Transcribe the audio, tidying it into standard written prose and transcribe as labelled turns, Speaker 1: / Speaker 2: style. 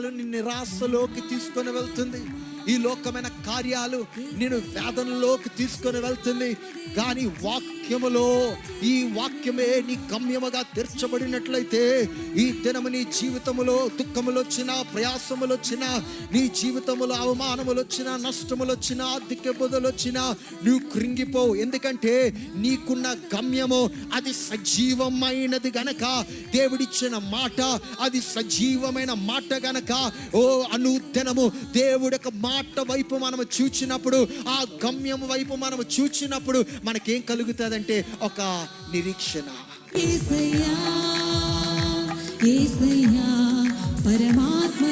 Speaker 1: కార్యాలు నిన్ను నిరాశలోకి తీసుకొని వెళ్తుంది. ఈ లోకమైన కార్యాలు నేను వేదనలోకి తీసుకొని వెళ్తుంది. కానీ వాక్యములో, ఈ వాక్యమే నీ గమ్యముగా తీర్చబడినట్లయితే ఈ దినము నీ జీవితములో దుఃఖములు వచ్చినా, ప్రయాసములు వచ్చినా, నీ జీవితములో అవమానములు వచ్చినా, నష్టములు వచ్చినా, దిక్కుబొదలు వచ్చినా నువ్వు కృంగిపోవు. ఎందుకంటే నీకున్న గమ్యము అది సజీవమైనది గనక, దేవుడిచ్చిన మాట అది సజీవమైన మాట గనక, ఓ అనుదినము దేవుడి యొక్క మాట వైపు మనము చూచినప్పుడు, ఆ గమ్యం వైపు మనము చూచినప్పుడు మనకేం కలుగుతుందంటే ఒక నిరీక్షణ.
Speaker 2: యేసయ్యా యేసయ్యా పరమాత్మ